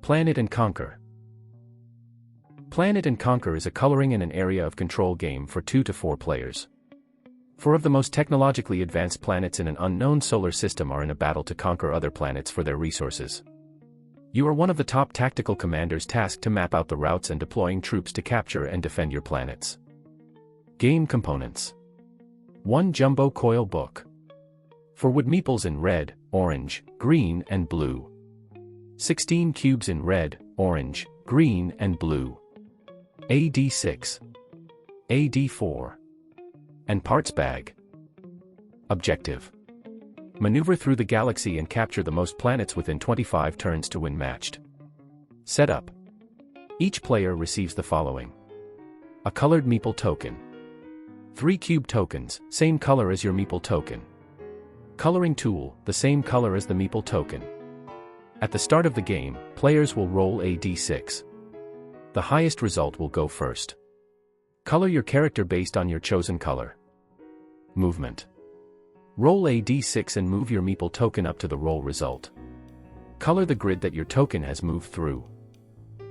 Planet and Conquer. Planet and Conquer is a coloring and an area of control game for 2 to 4 players. 4 of the most technologically advanced planets in an unknown solar system are in a battle to conquer other planets for their resources. You are one of the top tactical commanders tasked to map out the routes and deploying troops to capture and defend your planets. Game components. 1 Jumbo Coil Book. 4 wood meeples in red, orange, green, and blue. 16 cubes in red, orange, green, and blue. AD6. AD4. And parts bag. Objective. Maneuver through the galaxy and capture the most planets within 25 turns to win matched. Setup. Each player receives the following. A colored meeple token. 3 cube tokens, same color as your meeple token. Coloring tool, the same color as the meeple token. At the start of the game, players will roll a d6. The highest result will go first. Color your character based on your chosen color. Movement. Roll a d6 and move your meeple token up to the roll result. Color the grid that your token has moved through.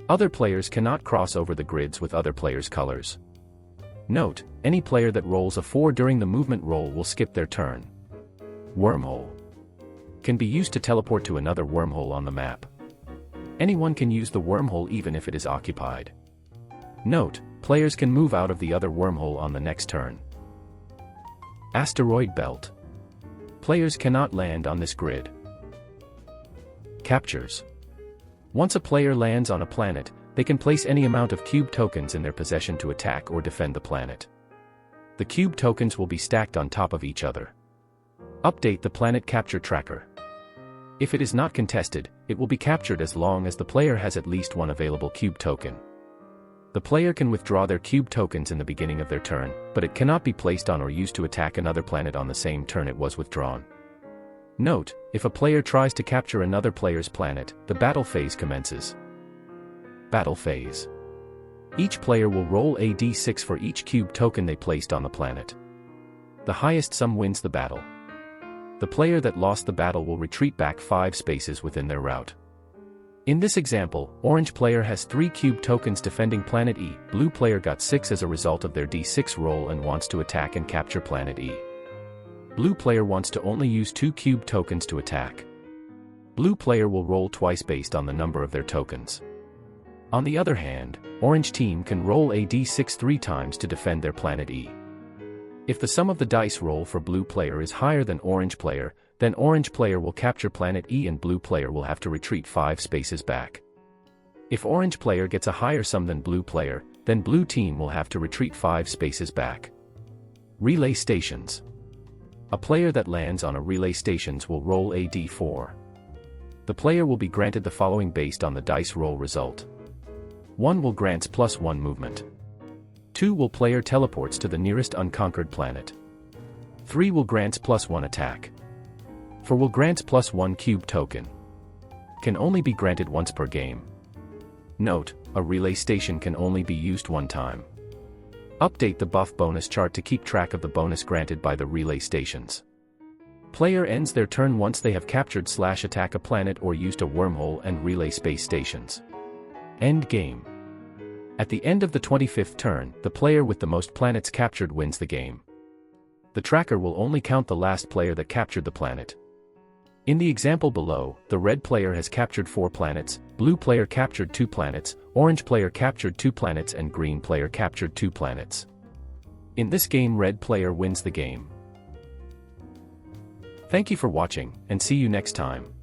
Other players cannot cross over the grids with other players' colors. Note, any player that rolls a 4 during the movement roll will skip their turn. Wormhole. Can be used to teleport to another wormhole on the map. Anyone can use the wormhole even if it is occupied. Note, players can move out of the other wormhole on the next turn. Asteroid Belt. Players cannot land on this grid. Captures. Once a player lands on a planet, they can place any amount of cube tokens in their possession to attack or defend the planet. The cube tokens will be stacked on top of each other. Update the planet capture tracker. If it is not contested, it will be captured as long as the player has at least 1 available cube token. The player can withdraw their cube tokens in the beginning of their turn, but it cannot be placed on or used to attack another planet on the same turn it was withdrawn. Note, if a player tries to capture another player's planet, the battle phase commences. Battle phase. Each player will roll a d6 for each cube token they placed on the planet. The highest sum wins the battle. The player that lost the battle will retreat back 5 spaces within their route. In this example, orange player has 3 cube tokens defending planet E, blue player got 6 as a result of their d6 roll and wants to attack and capture planet E. Blue player wants to only use 2 cube tokens to attack. Blue player will roll twice based on the number of their tokens. On the other hand, orange team can roll a d6 3 times to defend their planet E. If the sum of the dice roll for blue player is higher than orange player, then orange player will capture planet E and blue player will have to retreat 5 spaces back. If orange player gets a higher sum than blue player, then blue team will have to retreat 5 spaces back. Relay stations. A player that lands on a relay stations will roll a d4. The player will be granted the following based on the dice roll result. 1 will grants +1 movement. 2 will player teleports to the nearest unconquered planet. 3 will grants +1 attack. 4 will grants +1 cube token. Can only be granted once per game. Note, a relay station can only be used 1 time. Update the buff bonus chart to keep track of the bonus granted by the relay stations. Player ends their turn once they have captured/attack a planet or used a wormhole and relay space stations. End game. At the end of the 25th turn, the player with the most planets captured wins the game. The tracker will only count the last player that captured the planet. In the example below, the red player has captured 4 planets, blue player captured 2 planets, orange player captured 2 planets and green player captured 2 planets. In this game, red player wins the game. Thank you for watching, and see you next time.